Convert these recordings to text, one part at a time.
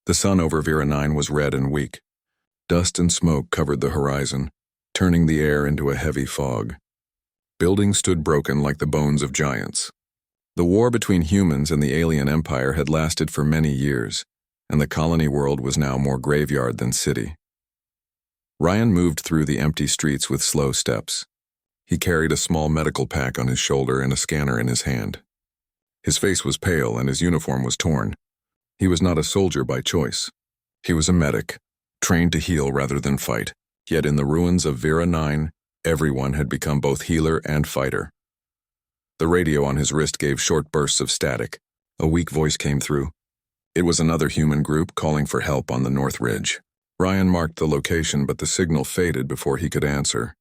The sun over Vera 9 was red and weak. Dust and smoke covered the horizon, turning the air into a heavy fog. Buildings stood broken like the bones of giants. The war between humans and the alien empire had lasted for many years, and the colony world was now more graveyard than city. Ryan moved through the empty streets with slow steps. He carried a small medical pack on his shoulder and a scanner in his hand. His face was pale and his uniform was torn. He was not a soldier by choice. He was a medic, trained to heal rather than fight. Yet in the ruins of Vera 9, everyone had become both healer and fighter. The radio on his wrist gave short bursts of static. A weak voice came through. It was another human group calling for help on the North Ridge. Ryan marked the location, but the signal faded before he could answer.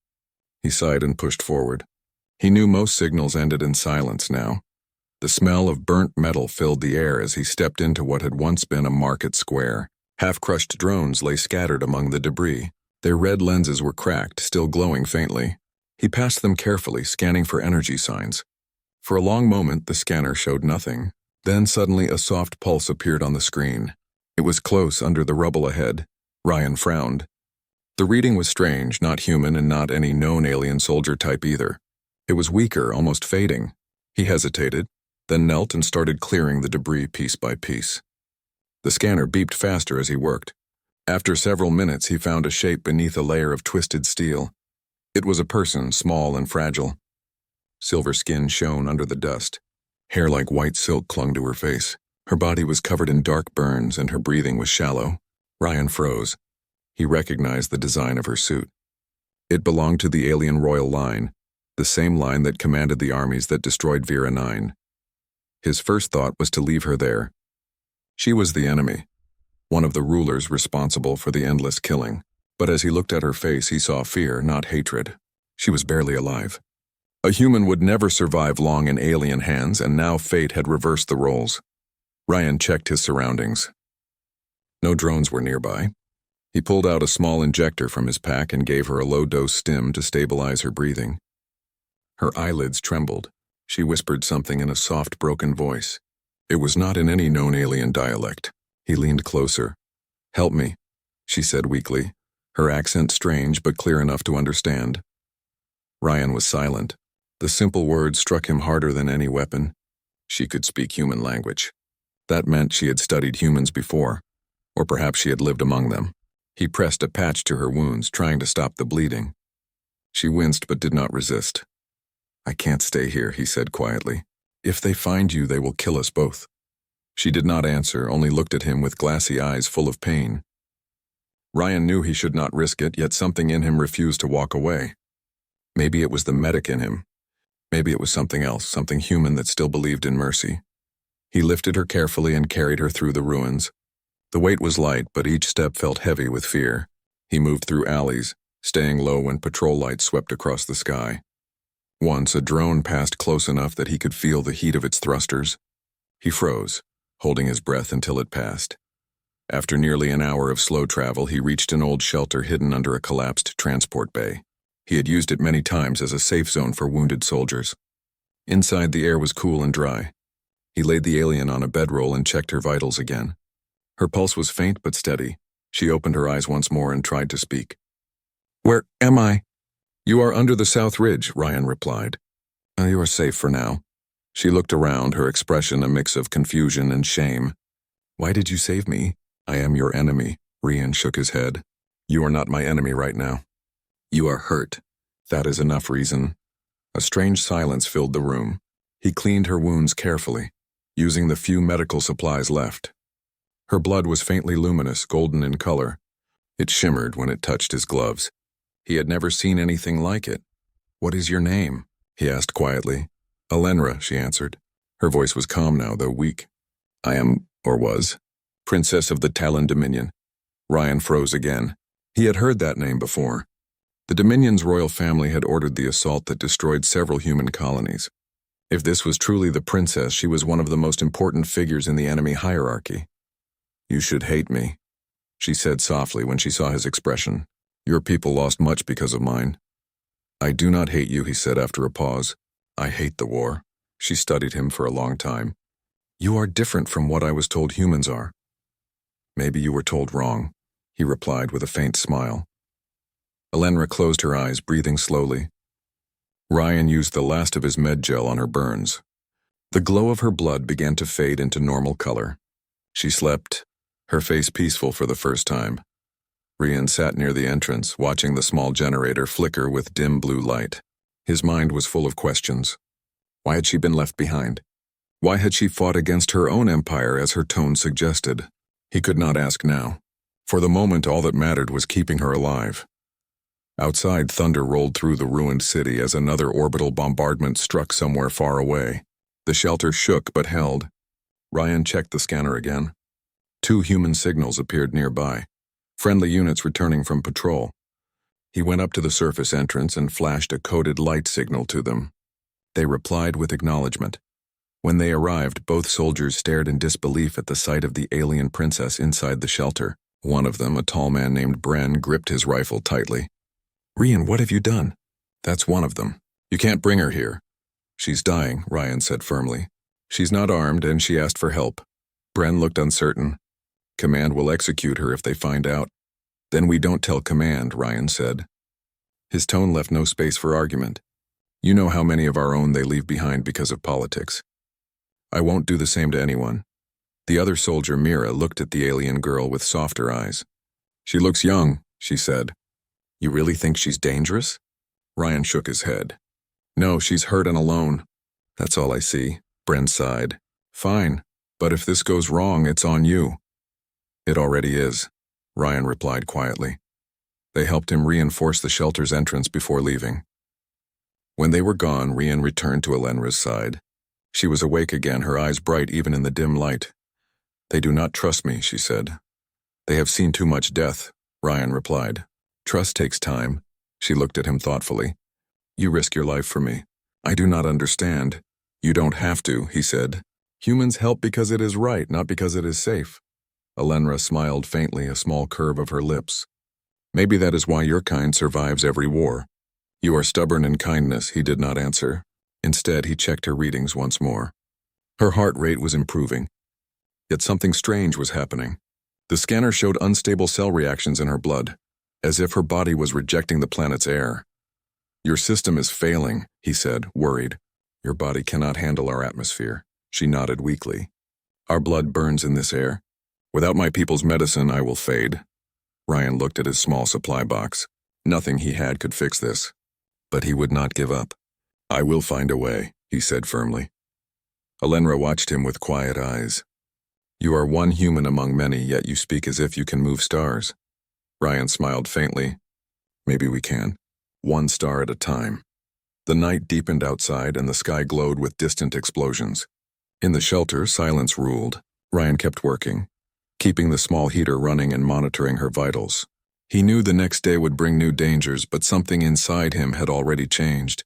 He sighed and pushed forward. He knew most signals ended in silence now. The smell of burnt metal filled the air as he stepped into what had once been a market square. Half-crushed drones lay scattered among the debris. Their red lenses were cracked, still glowing faintly. He passed them carefully, scanning for energy signs. For a long moment, the scanner showed nothing. Then suddenly a soft pulse appeared on the screen. It was close under the rubble ahead. Ryan frowned. The reading was strange, not human and not any known alien soldier type either. It was weaker, almost fading. He hesitated, then knelt and started clearing the debris piece by piece. The scanner beeped faster as he worked. After several minutes, he found a shape beneath a layer of twisted steel. It was a person, small and fragile. Silver skin shone under the dust. Hair like white silk clung to her face. Her body was covered in dark burns and her breathing was shallow. Ryan froze. He recognized the design of her suit. It belonged to the alien royal line, the same line that commanded the armies that destroyed Vera 9. His first thought was to leave her there. She was the enemy, one of the rulers responsible for the endless killing. But as he looked at her face, he saw fear, not hatred. She was barely alive. A human would never survive long in alien hands, and now fate had reversed the roles. Ryan checked his surroundings. No drones were nearby. He pulled out a small injector from his pack and gave her a low-dose stim to stabilize her breathing. Her eyelids trembled. She whispered something in a soft, broken voice. It was not in any known alien dialect. He leaned closer. "Help me," she said weakly, her accent strange but clear enough to understand. Ryan was silent. The simple words struck him harder than any weapon. She could speak human language. That meant she had studied humans before, or perhaps she had lived among them. He pressed a patch to her wounds, trying to stop the bleeding. She winced but did not resist. "I can't stay here," he said quietly. "If they find you, they will kill us both." She did not answer, only looked at him with glassy eyes full of pain. Ryan knew he should not risk it, yet something in him refused to walk away. Maybe it was the medic in him. Maybe it was something else, something human that still believed in mercy. He lifted her carefully and carried her through the ruins. The weight was light, but each step felt heavy with fear. He moved through alleys, staying low when patrol lights swept across the sky. Once, a drone passed close enough that he could feel the heat of its thrusters. He froze, holding his breath until it passed. After nearly an hour of slow travel, he reached an old shelter hidden under a collapsed transport bay. He had used it many times as a safe zone for wounded soldiers. Inside, the air was cool and dry. He laid the alien on a bedroll and checked her vitals again. Her pulse was faint but steady. She opened her eyes once more and tried to speak. "Where am I?" "You are under the South Ridge," Ryan replied. "You are safe for now." She looked around, her expression a mix of confusion and shame. "Why did you save me?" "I am your enemy," Ryan shook his head. "You are not my enemy right now. You are hurt. That is enough reason." A strange silence filled the room. He cleaned her wounds carefully, using the few medical supplies left. Her blood was faintly luminous, golden in color. It shimmered when it touched his gloves. He had never seen anything like it. "What is your name?" he asked quietly. "Alenra," she answered. Her voice was calm now, though weak. "I am, or was, Princess of the Talon Dominion." Ryan froze again. He had heard that name before. The Dominion's royal family had ordered the assault that destroyed several human colonies. If this was truly the princess, she was one of the most important figures in the enemy hierarchy. "You should hate me," she said softly when she saw his expression. "Your people lost much because of mine." "I do not hate you," he said after a pause. "I hate the war." She studied him for a long time. "You are different from what I was told humans are." Maybe you were told wrong, he replied with a faint smile. Elenra closed her eyes, breathing slowly. Ryan used the last of his med gel on her burns. The glow of her blood began to fade into normal color. She slept, her face peaceful for the first time. Ryan sat near the entrance, watching the small generator flicker with dim blue light. His mind was full of questions. Why had she been left behind? Why had she fought against her own empire as her tone suggested? He could not ask now. For the moment, all that mattered was keeping her alive. Outside, thunder rolled through the ruined city as another orbital bombardment struck somewhere far away. The shelter shook but held. Ryan checked the scanner again. 2 human signals appeared nearby, friendly units returning from patrol. He went up to the surface entrance and flashed a coded light signal to them. They replied with acknowledgement. When they arrived, both soldiers stared in disbelief at the sight of the alien princess inside the shelter. One of them, a tall man named Bren, gripped his rifle tightly. Ryan, what have you done? That's one of them. You can't bring her here. She's dying, Ryan said firmly. She's not armed and she asked for help. Bren looked uncertain. Command will execute her if they find out. Then we don't tell Command, Ryan said. His tone left no space for argument. You know how many of our own they leave behind because of politics. I won't do the same to anyone. The other soldier, Mira, looked at the alien girl with softer eyes. She looks young, she said. You really think she's dangerous? Ryan shook his head. No, she's hurt and alone. That's all I see, Bren sighed. Fine, but if this goes wrong, it's on you. It already is, Ryan replied quietly. They helped him reinforce the shelter's entrance before leaving. When they were gone, Ryan returned to Elenra's side. She was awake again, her eyes bright even in the dim light. They do not trust me, she said. They have seen too much death, Ryan replied. Trust takes time. She looked at him thoughtfully. You risk your life for me. I do not understand. You don't have to, he said. Humans help because it is right, not because it is safe. Elenra smiled faintly, a small curve of her lips. Maybe that is why your kind survives every war. You are stubborn in kindness, he did not answer. Instead, he checked her readings once more. Her heart rate was improving. Yet something strange was happening. The scanner showed unstable cell reactions in her blood, as if her body was rejecting the planet's air. Your system is failing, he said, worried. Your body cannot handle our atmosphere. She nodded weakly. Our blood burns in this air. Without my people's medicine, I will fade. Ryan looked at his small supply box. Nothing he had could fix this. But he would not give up. I will find a way, he said firmly. Elenra watched him with quiet eyes. You are one human among many, yet you speak as if you can move stars. Ryan smiled faintly. Maybe we can. One star at a time. The night deepened outside and the sky glowed with distant explosions. In the shelter, silence ruled. Ryan kept working, keeping the small heater running and monitoring her vitals. He knew the next day would bring new dangers, but something inside him had already changed.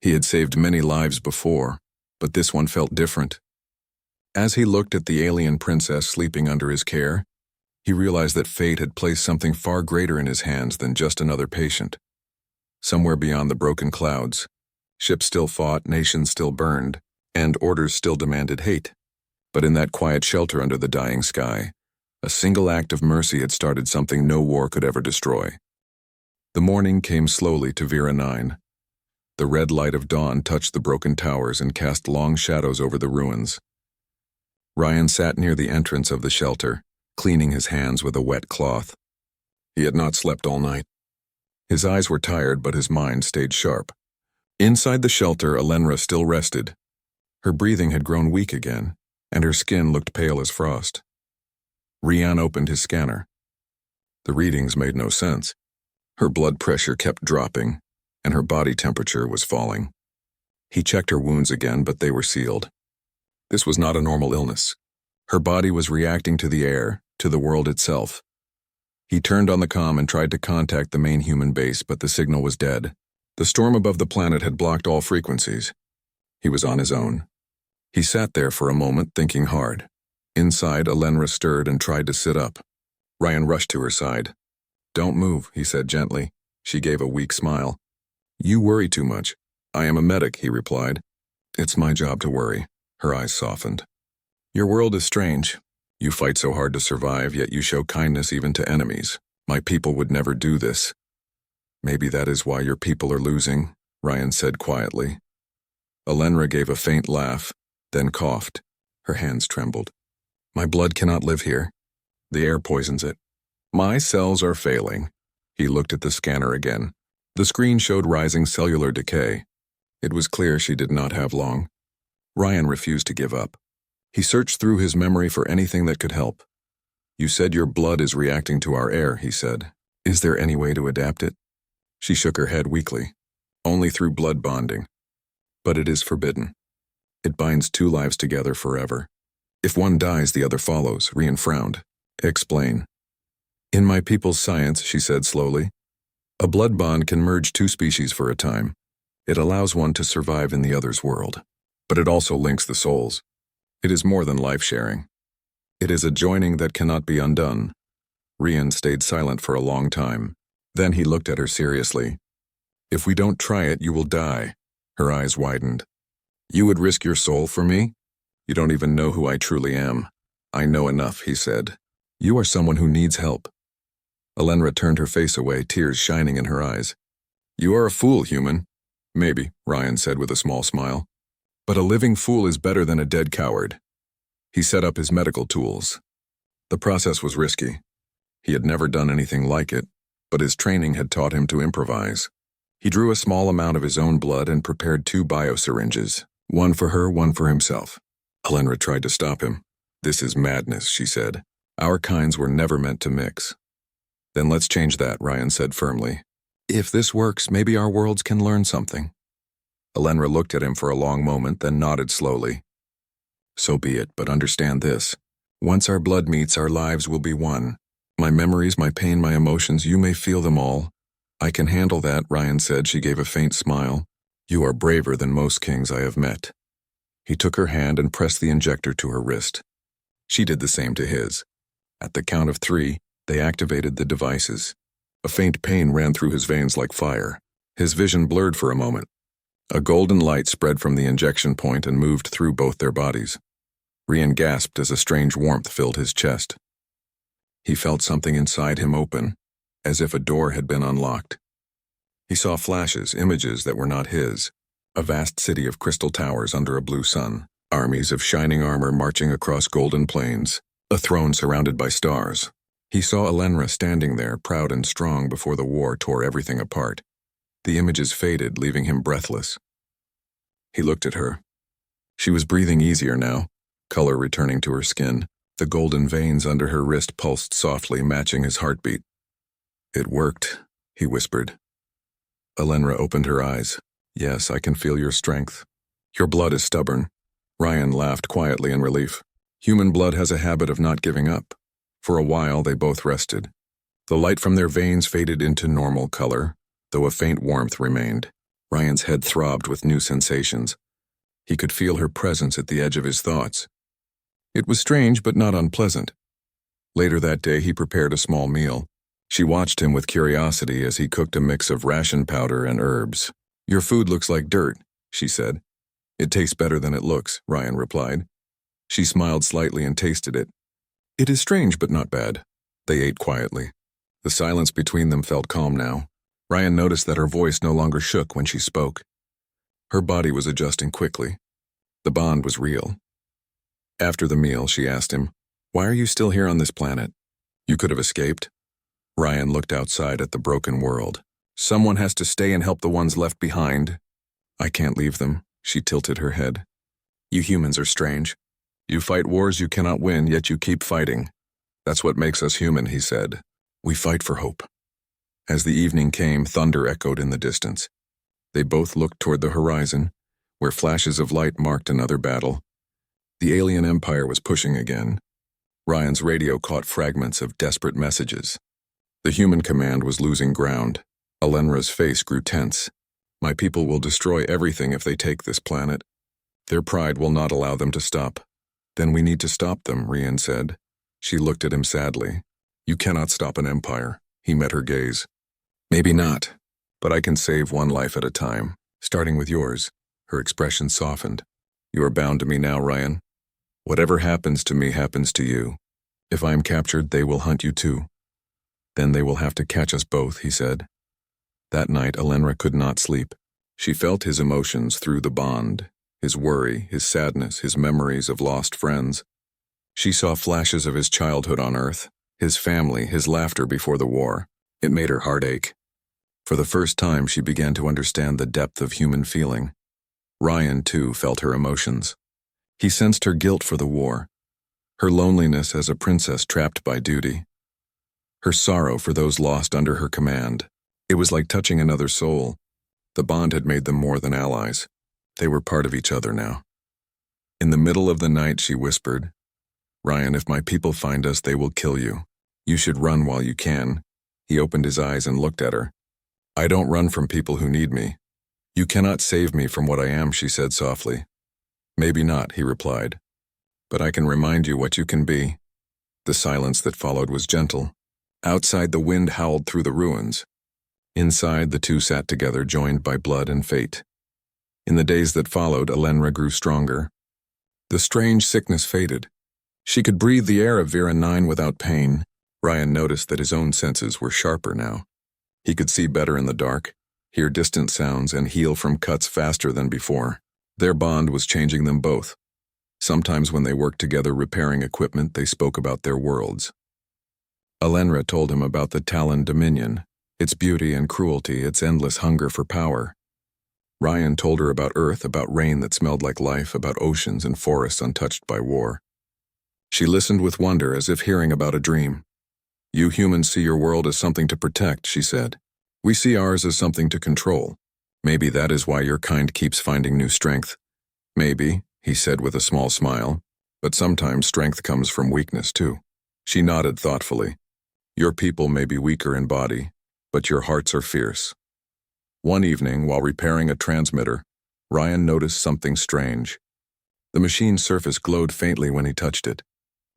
He had saved many lives before, but this one felt different. As he looked at the alien princess sleeping under his care, he realized that fate had placed something far greater in his hands than just another patient. Somewhere beyond the broken clouds, ships still fought, nations still burned, and orders still demanded hate. But in that quiet shelter under the dying sky, a single act of mercy had started something no war could ever destroy. The morning came slowly to Vera 9. The red light of dawn touched the broken towers and cast long shadows over the ruins. Ryan sat near the entrance of the shelter, cleaning his hands with a wet cloth. He had not slept all night. His eyes were tired, but his mind stayed sharp. Inside the shelter, Elenra still rested. Her breathing had grown weak again, and her skin looked pale as frost. Ryan opened his scanner. The readings made no sense. Her blood pressure kept dropping, and her body temperature was falling. He checked her wounds again, but they were sealed. This was not a normal illness. Her body was reacting to the air, to the world itself. He turned on the comm and tried to contact the main human base, but the signal was dead. The storm above the planet had blocked all frequencies. He was on his own. He sat there for a moment, thinking hard. Inside, Elenra stirred and tried to sit up. Ryan rushed to her side. Don't move, he said gently. She gave a weak smile. You worry too much. I am a medic, he replied. It's my job to worry. Her eyes softened. Your world is strange. You fight so hard to survive, yet you show kindness even to enemies. My people would never do this. Maybe that is why your people are losing, Ryan said quietly. Alenra gave a faint laugh, then coughed. Her hands trembled. My blood cannot live here. The air poisons it. My cells are failing. He looked at the scanner again. The screen showed rising cellular decay. It was clear she did not have long. Ryan refused to give up. He searched through his memory for anything that could help. You said your blood is reacting to our air, he said. Is there any way to adapt it? She shook her head weakly. Only through blood bonding. But it is forbidden. It binds two lives together forever. If one dies, the other follows, Ryan frowned. Explain. In my people's science, she said slowly, a blood bond can merge two species for a time. It allows one to survive in the other's world. But it also links the souls. It is more than life-sharing. It is a joining that cannot be undone. Ryan stayed silent for a long time. Then he looked at her seriously. If we don't try it, you will die. Her eyes widened. You would risk your soul for me? You don't even know who I truly am. I know enough, he said. You are someone who needs help. Alenra turned her face away, tears shining in her eyes. You are a fool, human. Maybe, Ryan said with a small smile. But a living fool is better than a dead coward. He set up his medical tools. The process was risky. He had never done anything like it, but his training had taught him to improvise. He drew a small amount of his own blood and prepared 2 biosyringes, one for her, one for himself. Alenra tried to stop him. This is madness, she said. Our kinds were never meant to mix. Then let's change that, Ryan said firmly. If this works, maybe our worlds can learn something. Alenra looked at him for a long moment, then nodded slowly. So be it, but understand this. Once our blood meets, our lives will be one. My memories, my pain, my emotions, you may feel them all. I can handle that, Ryan said. She gave a faint smile. You are braver than most kings I have met. He took her hand and pressed the injector to her wrist. She did the same to his. At the count of 3, they activated the devices. A faint pain ran through his veins like fire. His vision blurred for a moment. A golden light spread from the injection point and moved through both their bodies. Ryan gasped as a strange warmth filled his chest. He felt something inside him open, as if a door had been unlocked. He saw flashes, images that were not his. A vast city of crystal towers under a blue sun, armies of shining armor marching across golden plains, a throne surrounded by stars. He saw Alenra standing there, proud and strong before the war tore everything apart. The images faded, leaving him breathless. He looked at her. She was breathing easier now, color returning to her skin. The golden veins under her wrist pulsed softly, matching his heartbeat. It worked, he whispered. Alenra opened her eyes. Yes, I can feel your strength. Your blood is stubborn. Ryan laughed quietly in relief. Human blood has a habit of not giving up. For a while, they both rested. The light from their veins faded into normal color, though a faint warmth remained. Ryan's head throbbed with new sensations. He could feel her presence at the edge of his thoughts. It was strange, but not unpleasant. Later that day, he prepared a small meal. She watched him with curiosity as he cooked a mix of ration powder and herbs. Your food looks like dirt, she said. It tastes better than it looks, Ryan replied. She smiled slightly and tasted it. It is strange, but not bad. They ate quietly. The silence between them felt calm now. Ryan noticed that her voice no longer shook when she spoke. Her body was adjusting quickly. The bond was real. After the meal, she asked him, Why are you still here on this planet? You could have escaped. Ryan looked outside at the broken world. Someone has to stay and help the ones left behind. I can't leave them, she tilted her head. You humans are strange. You fight wars you cannot win, yet you keep fighting. That's what makes us human, he said. We fight for hope. As the evening came, thunder echoed in the distance. They both looked toward the horizon, where flashes of light marked another battle. The alien empire was pushing again. Ryan's radio caught fragments of desperate messages. The human command was losing ground. Alenra's face grew tense. My people will destroy everything if they take this planet. Their pride will not allow them to stop. Then we need to stop them, Ryan said. She looked at him sadly. You cannot stop an empire. He met her gaze. Maybe not, but I can save one life at a time, starting with yours. Her expression softened. You are bound to me now, Ryan. Whatever happens to me happens to you. If I am captured, they will hunt you too. Then they will have to catch us both, he said. That night, Alenra could not sleep. She felt his emotions through the bond, his worry, his sadness, his memories of lost friends. She saw flashes of his childhood on Earth, his family, his laughter before the war. It made her heart ache. For the first time, she began to understand the depth of human feeling. Ryan, too, felt her emotions. He sensed her guilt for the war, her loneliness as a princess trapped by duty, her sorrow for those lost under her command. It was like touching another soul. The bond had made them more than allies. They were part of each other now. In the middle of the night, she whispered, "Ryan, if my people find us, they will kill you. You should run while you can." He opened his eyes and looked at her. "I don't run from people who need me. You cannot save me from what I am," she said softly. "Maybe not," he replied. "But I can remind you what you can be." The silence that followed was gentle. Outside, the wind howled through the ruins. Inside, the two sat together, joined by blood and fate. In the days that followed, Alenra grew stronger. The strange sickness faded. She could breathe the air of Vera 9 without pain. Ryan noticed that his own senses were sharper now. He could see better in the dark, hear distant sounds, and heal from cuts faster than before. Their bond was changing them both. Sometimes when they worked together repairing equipment, they spoke about their worlds. Alenra told him about the Talon Dominion, its beauty and cruelty, its endless hunger for power. Ryan told her about Earth, about rain that smelled like life, about oceans and forests untouched by war. She listened with wonder, as if hearing about a dream. "You humans see your world as something to protect," she said. "We see ours as something to control. Maybe that is why your kind keeps finding new strength." "Maybe," he said with a small smile, "but sometimes strength comes from weakness too." She nodded thoughtfully. "Your people may be weaker in body, but your hearts are fierce." One evening, while repairing a transmitter, Ryan noticed something strange. The machine's surface glowed faintly when he touched it.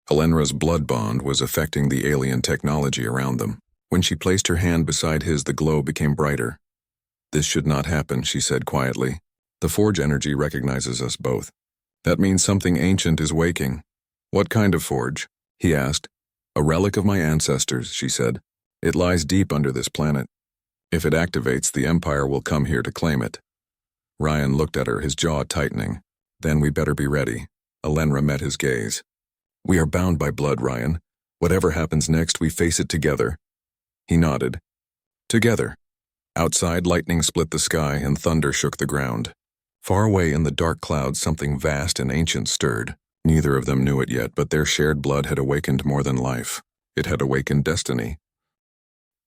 Alenra's blood bond was affecting the alien technology around them. When she placed her hand beside his, the glow became brighter. "This should not happen," she said quietly. "The forge energy recognizes us both. That means something ancient is waking." "What kind of forge?" he asked. "A relic of my ancestors," she said. "It lies deep under this planet. If it activates, the Empire will come here to claim it." Ryan looked at her, his jaw tightening. "Then we better be ready." Alenra met his gaze. "We are bound by blood, Ryan. Whatever happens next, we face it together." He nodded. Together. Outside, lightning split the sky and thunder shook the ground. Far away in the dark clouds, something vast and ancient stirred. Neither of them knew it yet, but their shared blood had awakened more than life. It had awakened destiny.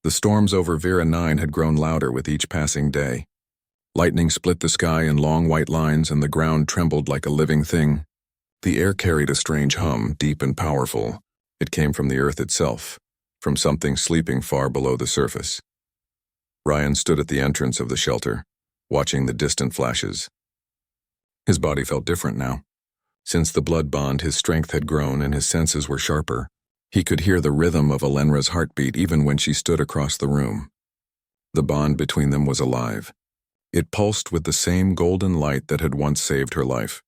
The storms over Vera 9 had grown louder with each passing day. Lightning split the sky in long white lines, and the ground trembled like a living thing. The air carried a strange hum, deep and powerful. It came from the earth itself, from something sleeping far below the surface. Ryan stood at the entrance of the shelter, watching the distant flashes. His body felt different now. Since the blood bond, his strength had grown and his senses were sharper. He could hear the rhythm of Alenra's heartbeat even when she stood across the room. The bond between them was alive. It pulsed with the same golden light that had once saved her life.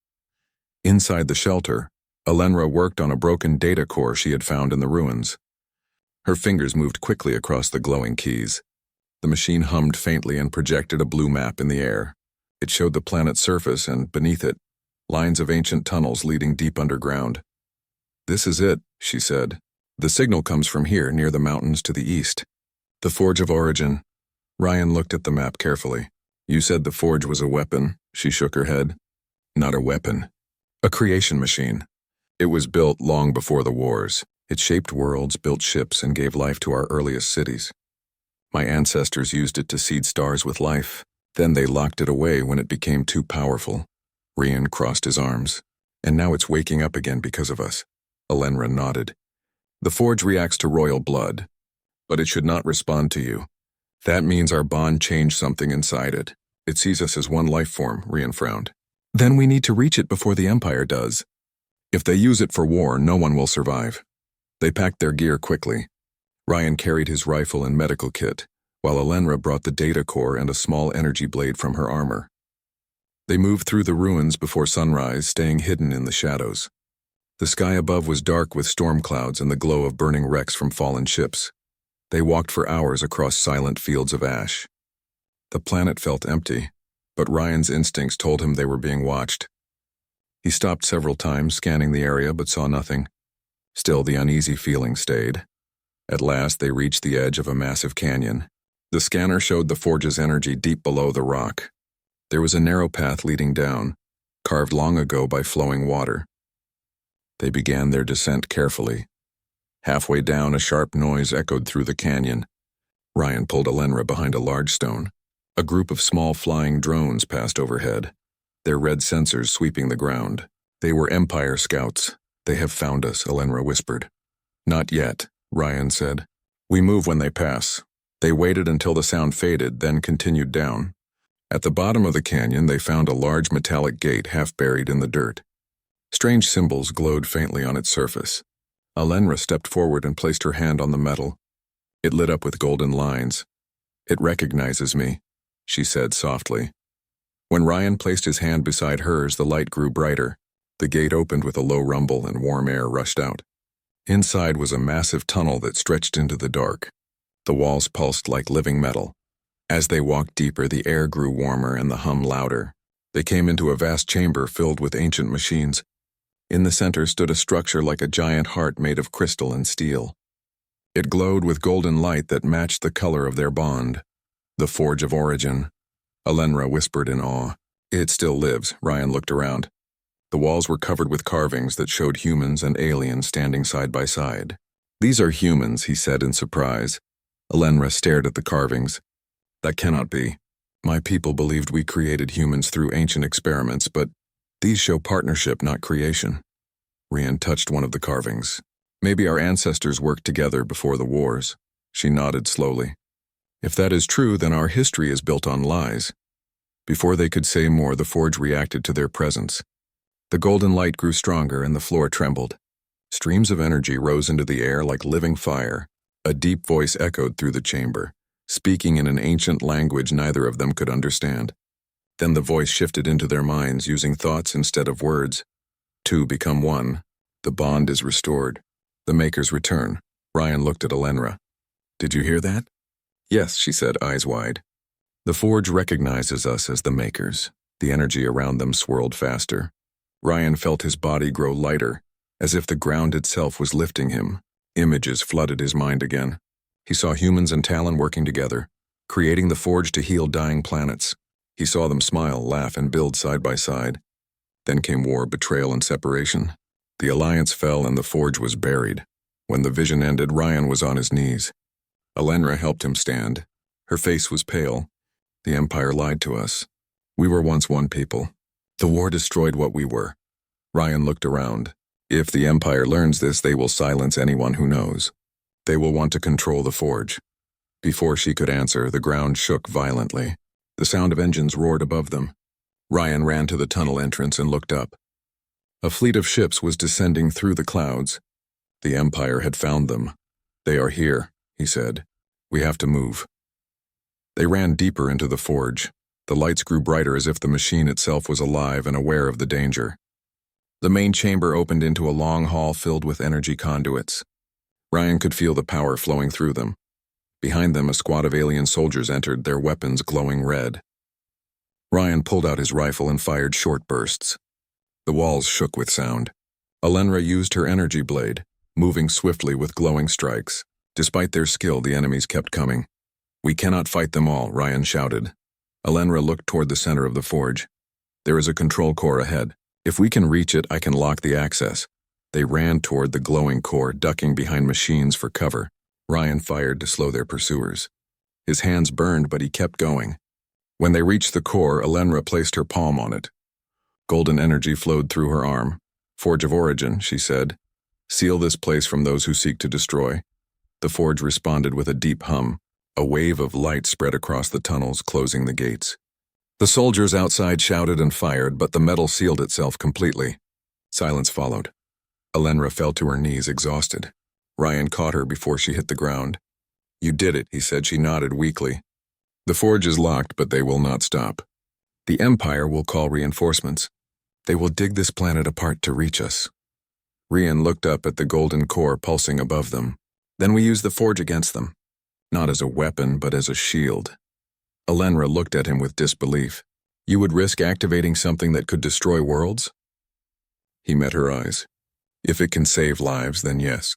Inside the shelter, Alenra worked on a broken data core she had found in the ruins. Her fingers moved quickly across the glowing keys. The machine hummed faintly and projected a blue map in the air. It showed the planet's surface and, beneath it, lines of ancient tunnels leading deep underground. "This is it," she said. "The signal comes from here, near the mountains to the east." "The Forge of Origin." Ryan looked at the map carefully. "You said the forge was a weapon." She shook her head. "Not a weapon. A creation machine. It was built long before the wars. It shaped worlds, built ships, and gave life to our earliest cities. My ancestors used it to seed stars with life. Then they locked it away when it became too powerful." Ryan crossed his arms. "And now it's waking up again because of us." Alenra nodded. "The forge reacts to royal blood, but it should not respond to you. That means our bond changed something inside it. It sees us as one life form," Ryan frowned. "Then we need to reach it before the Empire does. If they use it for war, no one will survive." They packed their gear quickly. Ryan carried his rifle and medical kit, while Alenra brought the data core and a small energy blade from her armor. They moved through the ruins before sunrise, staying hidden in the shadows. The sky above was dark with storm clouds and the glow of burning wrecks from fallen ships. They walked for hours across silent fields of ash. The planet felt empty, but Ryan's instincts told him they were being watched. He stopped several times, scanning the area, but saw nothing. Still, the uneasy feeling stayed. At last, they reached the edge of a massive canyon. The scanner showed the forge's energy deep below the rock. There was a narrow path leading down, carved long ago by flowing water. They began their descent carefully. Halfway down, a sharp noise echoed through the canyon. Ryan pulled Alenra behind a large stone. A group of small flying drones passed overhead, their red sensors sweeping the ground. They were Empire scouts. "They have found us," Alenra whispered. "Not yet," Ryan said. "We move when they pass." They waited until the sound faded, then continued down. At the bottom of the canyon, they found a large metallic gate half buried in the dirt. Strange symbols glowed faintly on its surface. Alenra stepped forward and placed her hand on the metal. It lit up with golden lines. "It recognizes me," she said softly. When Ryan placed his hand beside hers, the light grew brighter. The gate opened with a low rumble and warm air rushed out. Inside was a massive tunnel that stretched into the dark. The walls pulsed like living metal. As they walked deeper, the air grew warmer and the hum louder. They came into a vast chamber filled with ancient machines. In the center stood a structure like a giant heart made of crystal and steel. It glowed with golden light that matched the color of their bond. "The Forge of Origin," Alenra whispered in awe. "It still lives." Ryan looked around. The walls were covered with carvings that showed humans and aliens standing side by side. "These are humans," he said in surprise. Alenra stared at the carvings. "That cannot be. My people believed we created humans through ancient experiments, but these show partnership, not creation." Ryan touched one of the carvings. "Maybe our ancestors worked together before the wars." She nodded slowly. "If that is true, then our history is built on lies." Before they could say more, the forge reacted to their presence. The golden light grew stronger and the floor trembled. Streams of energy rose into the air like living fire. A deep voice echoed through the chamber, speaking in an ancient language neither of them could understand. Then the voice shifted into their minds, using thoughts instead of words. "Two become one. The bond is restored. The Makers return." Ryan looked at Alenra. "Did you hear that?" "Yes," she said, eyes wide. "The Forge recognizes us as the Makers." The energy around them swirled faster. Ryan felt his body grow lighter, as if the ground itself was lifting him. Images flooded his mind again. He saw humans and Talon working together, creating the Forge to heal dying planets. He saw them smile, laugh, and build side by side. Then came war, betrayal, and separation. The alliance fell and the Forge was buried. When the vision ended, Ryan was on his knees. Alenra helped him stand. Her face was pale. "The Empire lied to us. We were once one people. The war destroyed what we were." Ryan looked around. "If the Empire learns this, they will silence anyone who knows. They will want to control the Forge." Before she could answer, the ground shook violently. The sound of engines roared above them. Ryan ran to the tunnel entrance and looked up. A fleet of ships was descending through the clouds. The Empire had found them. "They are here," he said. "We have to move." They ran deeper into the Forge. The lights grew brighter as if the machine itself was alive and aware of the danger. The main chamber opened into a long hall filled with energy conduits. Ryan could feel the power flowing through them. Behind them, a squad of alien soldiers entered, their weapons glowing red. Ryan pulled out his rifle and fired short bursts. The walls shook with sound. Alenra used her energy blade, moving swiftly with glowing strikes. Despite their skill, the enemies kept coming. "We cannot fight them all," Ryan shouted. Alenra looked toward the center of the Forge. "There is a control core ahead. If we can reach it, I can lock the access." They ran toward the glowing core, ducking behind machines for cover. Ryan fired to slow their pursuers. His hands burned, but he kept going. When they reached the core, Alenra placed her palm on it. Golden energy flowed through her arm. "Forge of Origin," she said. "Seal this place from those who seek to destroy." The Forge responded with a deep hum. A wave of light spread across the tunnels, closing the gates. The soldiers outside shouted and fired, but the metal sealed itself completely. Silence followed. Alenra fell to her knees, exhausted. Ryan caught her before she hit the ground. "You did it," he said. She nodded weakly. "The Forge is locked, but they will not stop. The Empire will call reinforcements. They will dig this planet apart to reach us." Rian looked up at the golden core pulsing above them. Then we use the forge against them. Not as a weapon, but as a shield. Alenra looked at him with disbelief. You would risk activating something that could destroy worlds? He met her eyes. If it can save lives, then yes.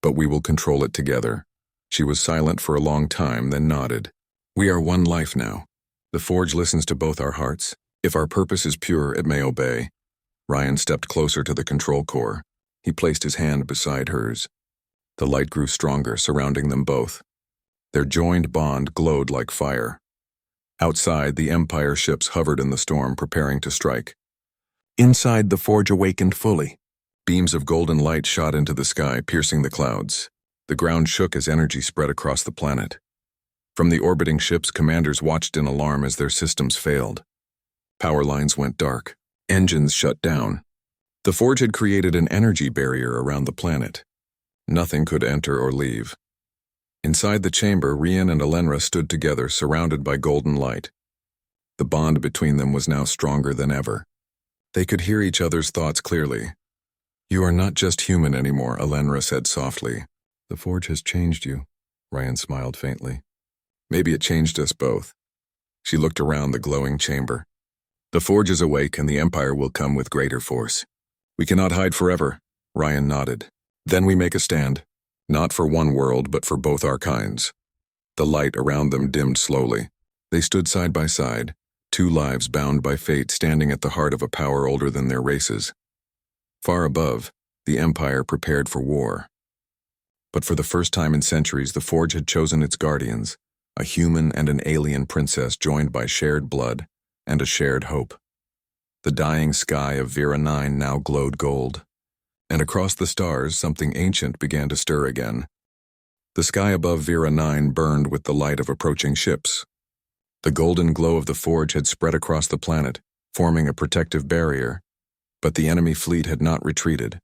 But we will control it together. She was silent for a long time, then nodded. We are one life now. The forge listens to both our hearts. If our purpose is pure, it may obey. Ryan stepped closer to the control core. He placed his hand beside hers. The light grew stronger, surrounding them both. Their joined bond glowed like fire. Outside, the Empire ships hovered in the storm, preparing to strike. Inside, the forge awakened fully. Beams of golden light shot into the sky, piercing the clouds. The ground shook as energy spread across the planet. From the orbiting ships, commanders watched in alarm as their systems failed. Power lines went dark. Engines shut down. The forge had created an energy barrier around the planet. Nothing could enter or leave. Inside the chamber, Rian and Alenra stood together, surrounded by golden light. The bond between them was now stronger than ever. They could hear each other's thoughts clearly. You are not just human anymore, Alenra said softly. The forge has changed you, Rian smiled faintly. Maybe it changed us both. She looked around the glowing chamber. The forge is awake and the Empire will come with greater force. We cannot hide forever, Rian nodded. Then we make a stand. Not for one world, but for both our kinds. The light around them dimmed slowly. They stood side by side, two lives bound by fate standing at the heart of a power older than their races. Far above, the Empire prepared for war. But for the first time in centuries, the forge had chosen its guardians, a human and an alien princess joined by shared blood and a shared hope. The dying sky of Vera 9 now glowed gold. And across the stars, something ancient began to stir again. The sky above Vera 9 burned with the light of approaching ships. The golden glow of the forge had spread across the planet, forming a protective barrier, but the enemy fleet had not retreated.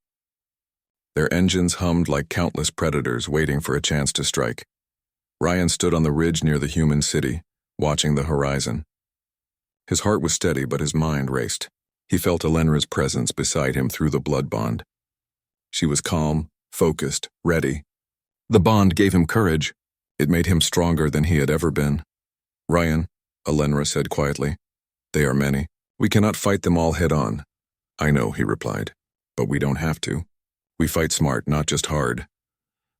Their engines hummed like countless predators waiting for a chance to strike. Ryan stood on the ridge near the human city, watching the horizon. His heart was steady, but his mind raced. He felt Alenra's presence beside him through the blood bond. She was calm, focused, ready. The bond gave him courage. It made him stronger than he had ever been. Ryan, Alenra said quietly, they are many. We cannot fight them all head on. I know, he replied, but we don't have to. We fight smart, not just hard.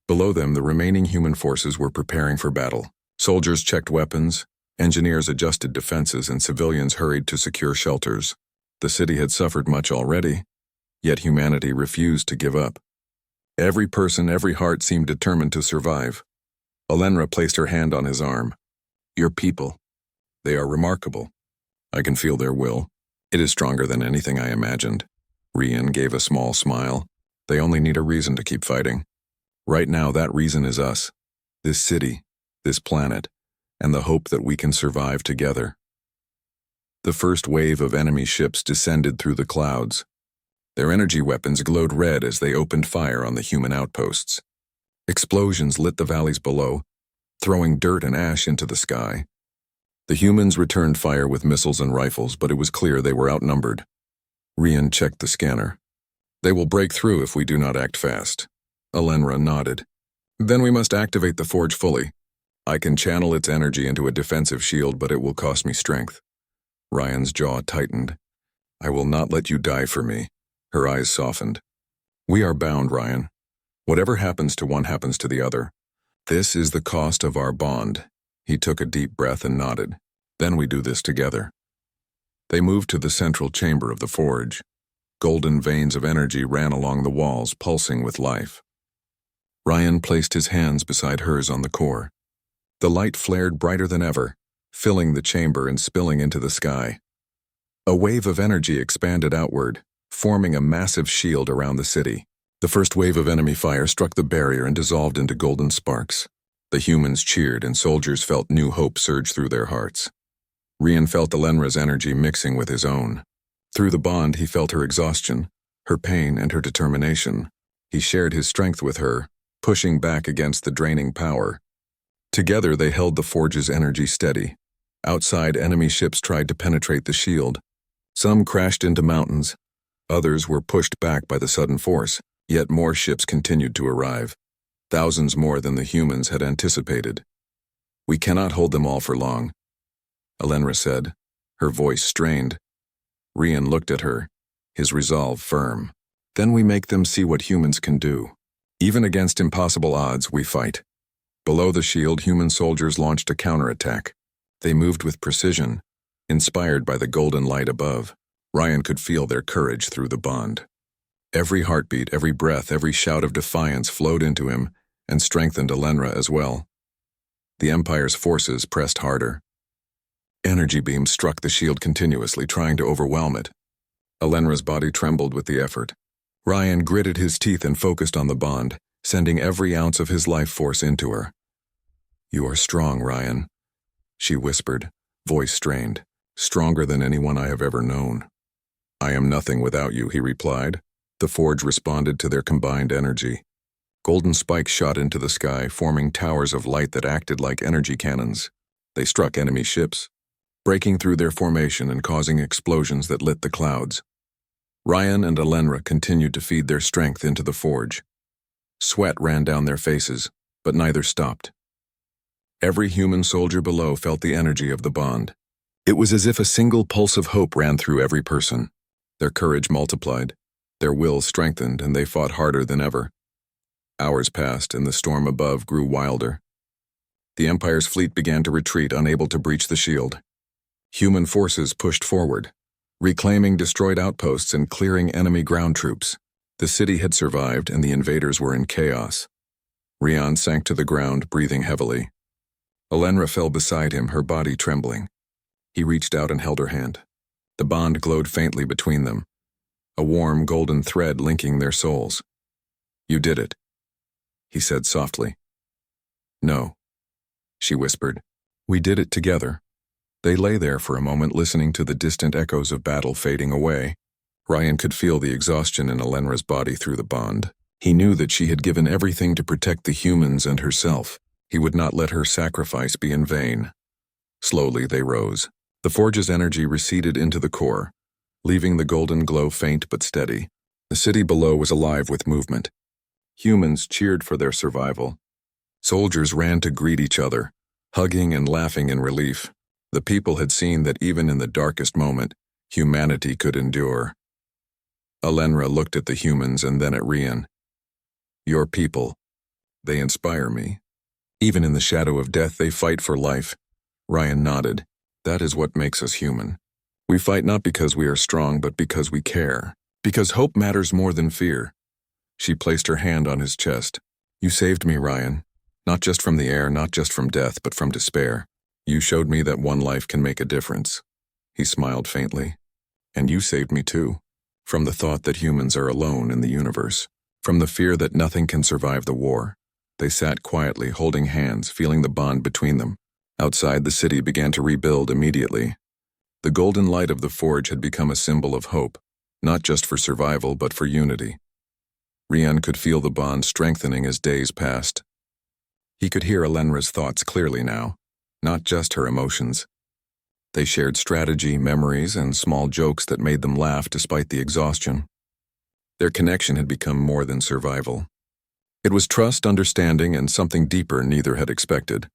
Below them, the remaining human forces were preparing for battle. Soldiers checked weapons, engineers adjusted defenses, and civilians hurried to secure shelters. The city had suffered much already, yet humanity refused to give up. Every person, every heart seemed determined to survive. Alenra placed her hand on his arm. Your people. They are remarkable. I can feel their will. It is stronger than anything I imagined. Rian gave a small smile. They only need a reason to keep fighting. Right now, that reason is us. This city, this planet, and the hope that we can survive together. The first wave of enemy ships descended through the clouds. Their energy weapons glowed red as they opened fire on the human outposts. Explosions lit the valleys below, throwing dirt and ash into the sky. The humans returned fire with missiles and rifles, but it was clear they were outnumbered. Rian checked the scanner. They will break through if we do not act fast. Alenra nodded. Then we must activate the forge fully. I can channel its energy into a defensive shield, but it will cost me strength. Ryan's jaw tightened. I will not let you die for me. Her eyes softened. We are bound, Ryan. Whatever happens to one happens to the other. This is the cost of our bond. He took a deep breath and nodded. Then we do this together. They moved to the central chamber of the forge. Golden veins of energy ran along the walls, pulsing with life. Ryan placed his hands beside hers on the core. The light flared brighter than ever, filling the chamber and spilling into the sky. A wave of energy expanded outward, forming a massive shield around the city. The first wave of enemy fire struck the barrier and dissolved into golden sparks. The humans cheered and soldiers felt new hope surge through their hearts. Rian felt Alenra's energy mixing with his own. Through the bond, he felt her exhaustion, her pain, and her determination. He shared his strength with her, pushing back against the draining power. Together, they held the forge's energy steady. Outside, enemy ships tried to penetrate the shield. Some crashed into mountains. Others were pushed back by the sudden force. Yet more ships continued to arrive, thousands more than the humans had anticipated. "We cannot hold them all for long," Alenra said, her voice strained. Rian looked at her, his resolve firm. "Then we make them see what humans can do. Even against impossible odds, we fight." Below the shield, human soldiers launched a counterattack. They moved with precision, inspired by the golden light above. Ryan could feel their courage through the bond. Every heartbeat, every breath, every shout of defiance flowed into him and strengthened Alenra as well. The Empire's forces pressed harder. Energy beams struck the shield continuously, trying to overwhelm it. Alenra's body trembled with the effort. Ryan gritted his teeth and focused on the bond, sending every ounce of his life force into her. "You are strong, Ryan," she whispered, voice strained. "Stronger than anyone I have ever known." "I am nothing without you," he replied. The forge responded to their combined energy. Golden spikes shot into the sky, forming towers of light that acted like energy cannons. They struck enemy ships, breaking through their formation and causing explosions that lit the clouds. Ryan and Alenra continued to feed their strength into the forge. Sweat ran down their faces, but neither stopped. Every human soldier below felt the energy of the bond. It was as if a single pulse of hope ran through every person. Their courage multiplied, their will strengthened, and they fought harder than ever. Hours passed, and the storm above grew wilder. The Empire's fleet began to retreat, unable to breach the shield. Human forces pushed forward, reclaiming destroyed outposts and clearing enemy ground troops. The city had survived, and the invaders were in chaos. Rian sank to the ground, breathing heavily. Alenra fell beside him, her body trembling. He reached out and held her hand. The bond glowed faintly between them, a warm golden thread linking their souls. "You did it," he said softly. "No," she whispered. "We did it together." They lay there for a moment, listening to the distant echoes of battle fading away. Ryan could feel the exhaustion in Alenra's body through the bond. He knew that she had given everything to protect the humans and herself. He would not let her sacrifice be in vain. Slowly they rose. The forge's energy receded into the core, leaving the golden glow faint but steady. The city below was alive with movement. Humans cheered for their survival. Soldiers ran to greet each other, hugging and laughing in relief. The people had seen that even in the darkest moment, humanity could endure. Alenra looked at the humans and then at Rian. "Your people. They inspire me. Even in the shadow of death, they fight for life." Ryan nodded. "That is what makes us human. We fight not because we are strong, but because we care. Because hope matters more than fear." She placed her hand on his chest. "You saved me, Ryan. Not just from the air, not just from death, but from despair. You showed me that one life can make a difference." He smiled faintly. "And you saved me too. From the thought that humans are alone in the universe. From the fear that nothing can survive the war." They sat quietly, holding hands, feeling the bond between them. Outside, the city began to rebuild immediately. The golden light of the forge had become a symbol of hope, not just for survival, but for unity. Rian could feel the bond strengthening as days passed. He could hear Alenra's thoughts clearly now, not just her emotions. They shared strategy, memories, and small jokes that made them laugh despite the exhaustion. Their connection had become more than survival. It was trust, understanding, and something deeper neither had expected.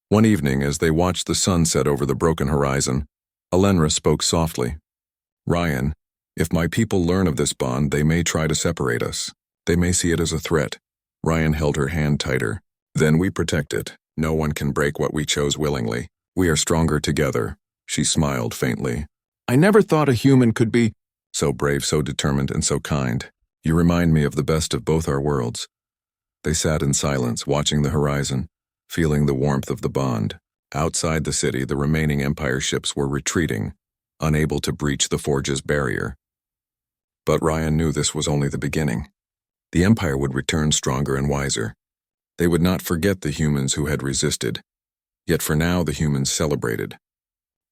One evening, as they watched the sun set over the broken horizon, Alenra spoke softly. "Ryan, if my people learn of this bond, they may try to separate us. They may see it as a threat." Ryan held her hand tighter. "Then we protect it. No one can break what we chose willingly. We are stronger together." She smiled faintly. "I never thought a human could be so brave, so determined, and so kind. You remind me of the best of both our worlds." They sat in silence, watching the horizon, feeling the warmth of the bond. Outside the city, the remaining Empire ships were retreating, unable to breach the forge's barrier. But Ryan knew this was only the beginning. The Empire would return stronger and wiser. They would not forget the humans who had resisted. Yet for now, the humans celebrated.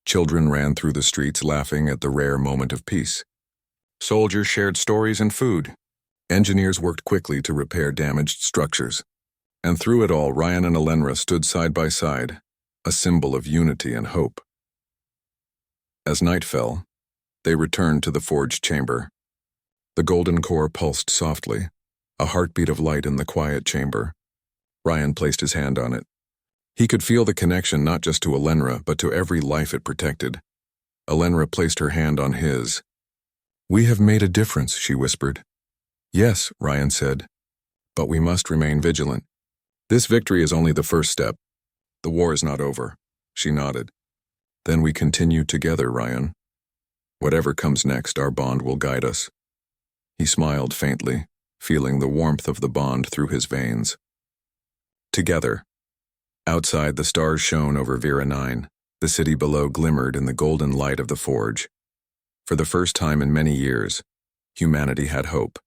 Children ran through the streets laughing at the rare moment of peace. Soldiers shared stories and food. Engineers worked quickly to repair damaged structures. And through it all, Ryan and Alenra stood side by side, a symbol of unity and hope. As night fell, they returned to the forge chamber. The golden core pulsed softly, a heartbeat of light in the quiet chamber. Ryan placed his hand on it. He could feel the connection not just to Elenra, but to every life it protected. Elenra placed her hand on his. "We have made a difference," she whispered. "Yes," Ryan said, "but we must remain vigilant. This victory is only the first step. The war is not over." She nodded. "Then we continue together, Ryan. Whatever comes next, our bond will guide us." He smiled faintly, feeling the warmth of the bond through his veins. Together. Outside, the stars shone over Vera 9. The city below glimmered in the golden light of the forge. For the first time in many years, humanity had hope.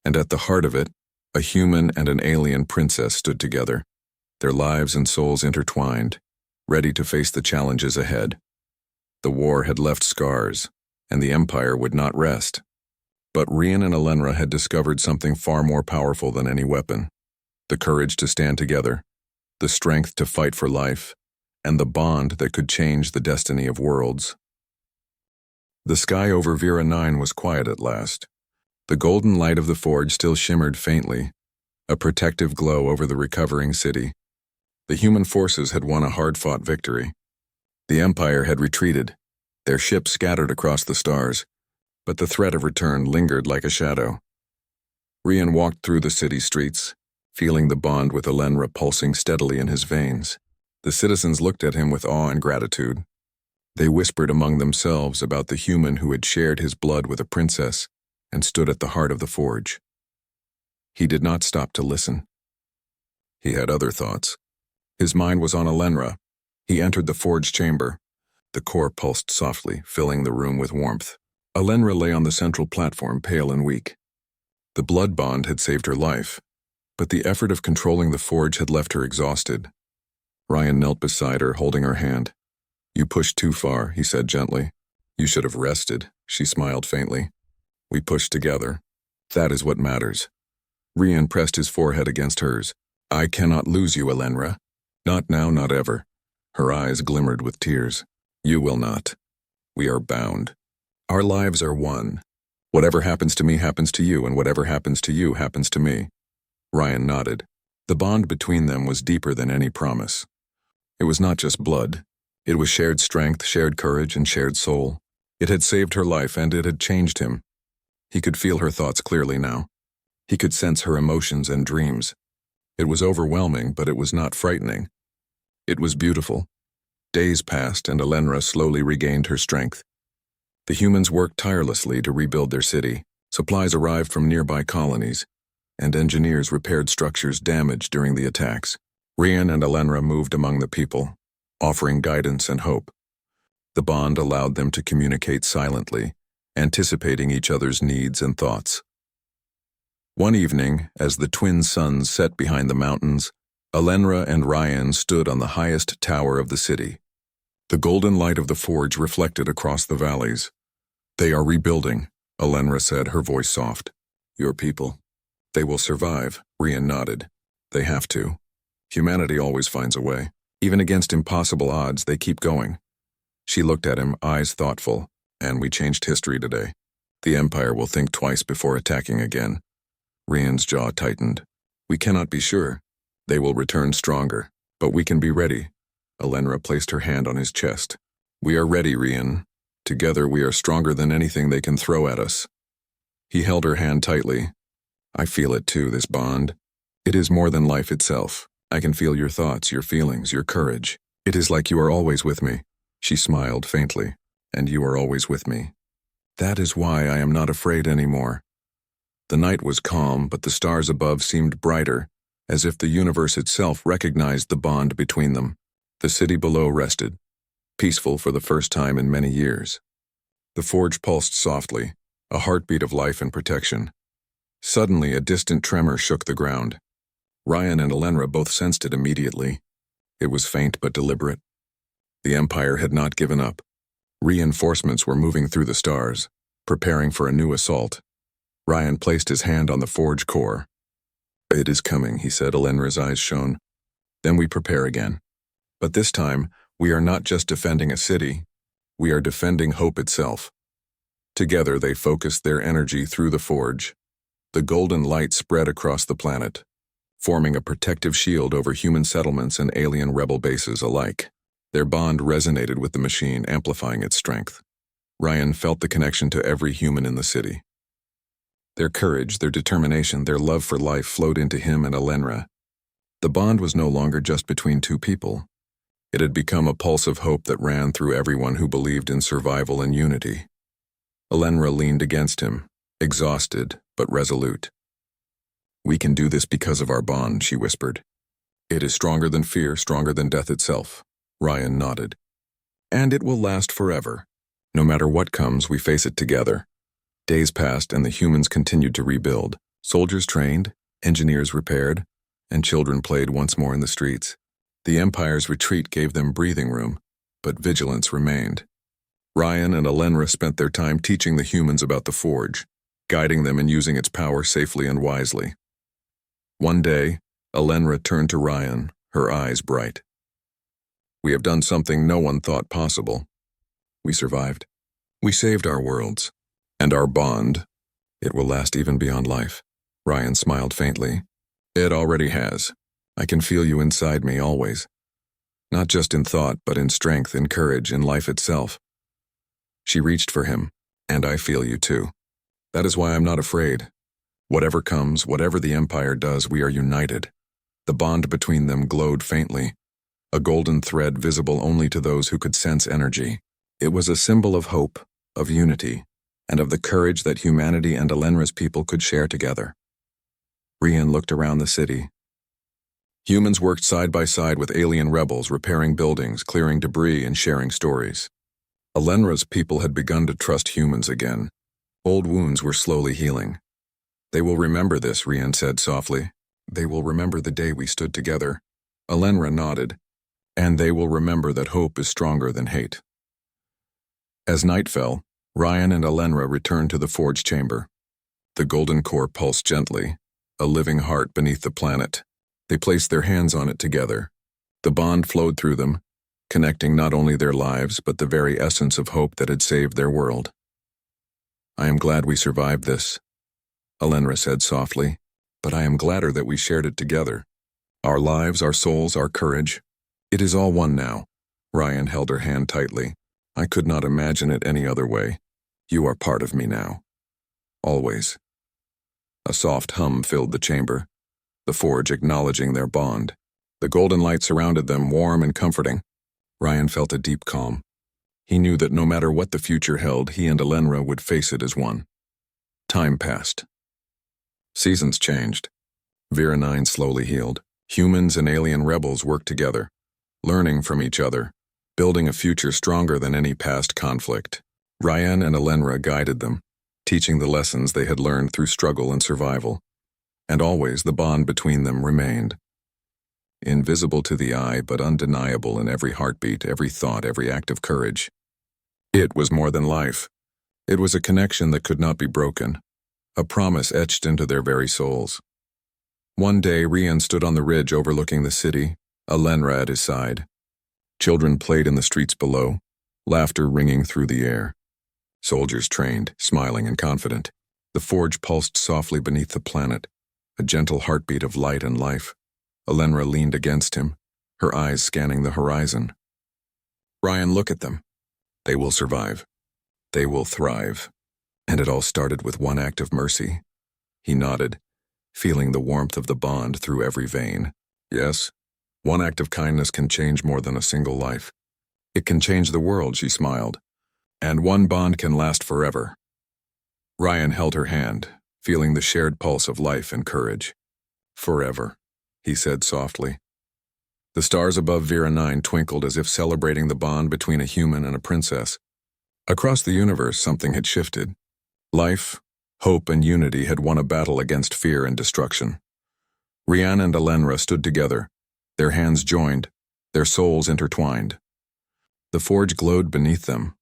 And at the heart of it, a human and an alien princess stood together, their lives and souls intertwined, ready to face the challenges ahead. The war had left scars, and the Empire would not rest. But Rian and Elenra had discovered something far more powerful than any weapon: the courage to stand together, the strength to fight for life, and the bond that could change the destiny of worlds. The sky over Vera 9 was quiet at last. The golden light of the forge still shimmered faintly, a protective glow over the recovering city. The human forces had won a hard-fought victory. The Empire had retreated, their ships scattered across the stars, but the threat of return lingered like a shadow. Rian walked through the city streets, feeling the bond with Elenra pulsing steadily in his veins. The citizens looked at him with awe and gratitude. They whispered among themselves about the human who had shared his blood with a princess and stood at the heart of the forge. He did not stop to listen. He had other thoughts. His mind was on Elenra. He entered the forge chamber. The core pulsed softly, filling the room with warmth. Elenra lay on the central platform, pale and weak. The blood bond had saved her life, but the effort of controlling the forge had left her exhausted. Ryan knelt beside her, holding her hand. "You pushed too far," he said gently. "You should have rested," she smiled faintly. "We pushed together. That is what matters." Rian pressed his forehead against hers. "I cannot lose you, Elenra. Not now, not ever." Her eyes glimmered with tears. "You will not. We are bound. Our lives are one. Whatever happens to me happens to you, and whatever happens to you happens to me." Ryan nodded. The bond between them was deeper than any promise. It was not just blood. It was shared strength, shared courage, and shared soul. It had saved her life, and it had changed him. He could feel her thoughts clearly now. He could sense her emotions and dreams. It was overwhelming, but it was not frightening. It was beautiful. Days passed, and Elenra slowly regained her strength. The humans worked tirelessly to rebuild their city. Supplies arrived from nearby colonies, and engineers repaired structures damaged during the attacks. Rian and Elenra moved among the people, offering guidance and hope. The bond allowed them to communicate silently, anticipating each other's needs and thoughts. One evening, as the twin suns set behind the mountains, Elenra and Ryan stood on the highest tower of the city. The golden light of the forge reflected across the valleys. "They are rebuilding," Elenra said, her voice soft. "Your people. They will survive," Rian nodded. "They have to. Humanity always finds a way. Even against impossible odds, they keep going." She looked at him, eyes thoughtful. "And we changed history today. The Empire will think twice before attacking again." Rian's jaw tightened. "We cannot be sure. They will return stronger, but we can be ready." Elenra placed her hand on his chest. "We are ready, Rian. Together we are stronger than anything they can throw at us." He held her hand tightly. "I feel it too, this bond. It is more than life itself. I can feel your thoughts, your feelings, your courage. It is like you are always with me." She smiled faintly. "And you are always with me. That is why I am not afraid anymore." The night was calm, but the stars above seemed brighter, as if the universe itself recognized the bond between them. The city below rested, peaceful for the first time in many years. The forge pulsed softly, a heartbeat of life and protection. Suddenly, a distant tremor shook the ground. Ryan and Elenra both sensed it immediately. It was faint but deliberate. The Empire had not given up. Reinforcements were moving through the stars, preparing for a new assault. Ryan placed his hand on the forge core. "It is coming," he said. Elenra's eyes shone. "Then we prepare again. But this time, we are not just defending a city. We are defending hope itself." Together, they focused their energy through the forge. The golden light spread across the planet, forming a protective shield over human settlements and alien rebel bases alike. Their bond resonated with the machine, amplifying its strength. Ryan felt the connection to every human in the city. Their courage, their determination, their love for life flowed into him and Alenra. The bond was no longer just between two people. It had become a pulse of hope that ran through everyone who believed in survival and unity. Alenra leaned against him, exhausted but resolute. "We can do this because of our bond," she whispered. "It is stronger than fear, stronger than death itself." Ryan nodded. "And it will last forever. No matter what comes, we face it together." Days passed and the humans continued to rebuild. Soldiers trained, engineers repaired, and children played once more in the streets. The Empire's retreat gave them breathing room, but vigilance remained. Ryan and Alenra spent their time teaching the humans about the Forge, guiding them in using its power safely and wisely. One day, Alenra turned to Ryan, her eyes bright. "We have done something no one thought possible. We survived. We saved our worlds. And our bond, it will last even beyond life." Ryan smiled faintly. "It already has. I can feel you inside me always. Not just in thought, but in strength, in courage, in life itself." She reached for him, "And I feel you too. That is why I'm not afraid. Whatever comes, whatever the Empire does, we are united." The bond between them glowed faintly, a golden thread visible only to those who could sense energy. It was a symbol of hope, of unity, and of the courage that humanity and Alenra's people could share together. Rian looked around the city. Humans worked side by side with alien rebels, repairing buildings, clearing debris, and sharing stories. Alenra's people had begun to trust humans again. Old wounds were slowly healing. "They will remember this," Rian said softly. "They will remember the day we stood together." Alenra nodded. "And they will remember that hope is stronger than hate." As night fell, Ryan and Alenra returned to the Forge chamber. The golden core pulsed gently, a living heart beneath the planet. They placed their hands on it together. The bond flowed through them, connecting not only their lives but the very essence of hope that had saved their world. "I am glad we survived this," Alenra said softly, "but I am gladder that we shared it together. Our lives, our souls, our courage. It is all one now." Ryan held her hand tightly. "I could not imagine it any other way. You are part of me now. Always." A soft hum filled the chamber, the Forge acknowledging their bond. The golden light surrounded them, warm and comforting. Ryan felt a deep calm. He knew that no matter what the future held, he and Alenra would face it as one. Time passed. Seasons changed. Vera 9 slowly healed. Humans and alien rebels worked together, learning from each other, building a future stronger than any past conflict. Ryan and Alenra guided them, teaching the lessons they had learned through struggle and survival. And always the bond between them remained. Invisible to the eye, but undeniable in every heartbeat, every thought, every act of courage. It was more than life. It was a connection that could not be broken, a promise etched into their very souls. One day, Rian stood on the ridge overlooking the city, Alenra at his side. Children played in the streets below, laughter ringing through the air. Soldiers trained, smiling and confident. The Forge pulsed softly beneath the planet, a gentle heartbeat of light and life. Alenra leaned against him, her eyes scanning the horizon. "Ryan, look at them. They will survive. They will thrive. And it all started with one act of mercy." He nodded, feeling the warmth of the bond through every vein. "Yes, one act of kindness can change more than a single life. It can change the world," she smiled. "And one bond can last forever." Ryan held her hand, feeling the shared pulse of life and courage. "Forever," he said softly. The stars above Vera 9 twinkled as if celebrating the bond between a human and a princess. Across the universe, something had shifted. Life, hope, and unity had won a battle against fear and destruction. Rian and Alenra stood together, their hands joined, their souls intertwined. The Forge glowed beneath them,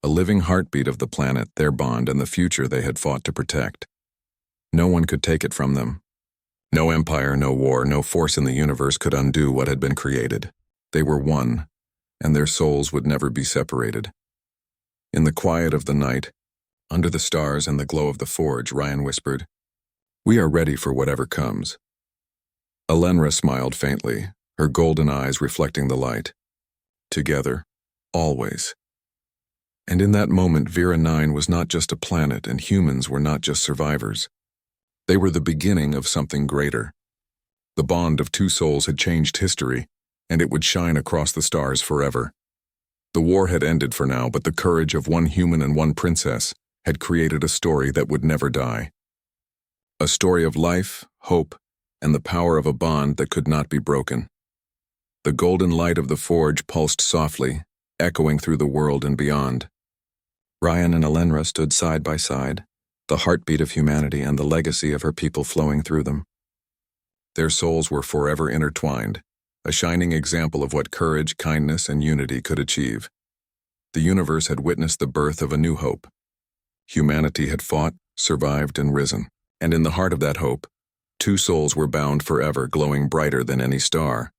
a living heartbeat of the planet, their bond, and the future they had fought to protect. No one could take it from them. No empire, no war, no force in the universe could undo what had been created. They were one, and their souls would never be separated. In the quiet of the night, under the stars and the glow of the Forge, Ryan whispered, We are ready for whatever comes. Alenra smiled faintly, her golden eyes reflecting the light. Together, always. And in that moment, Vera 9 was not just a planet, and humans were not just survivors. They were the beginning of something greater. The bond of two souls had changed history, and it would shine across the stars forever. The war had ended for now, but the courage of one human and one princess had created a story that would never die. A story of life, hope, and the power of a bond that could not be broken. The golden light of the forge pulsed softly, echoing through the world and beyond. Ryan and Alenra stood side by side, the heartbeat of humanity and the legacy of her people flowing through them. Their souls were forever intertwined, a shining example of what courage, kindness, and unity could achieve. The universe had witnessed the birth of a new hope. Humanity had fought, survived, and risen, and in the heart of that hope, two souls were bound forever, glowing brighter than any star.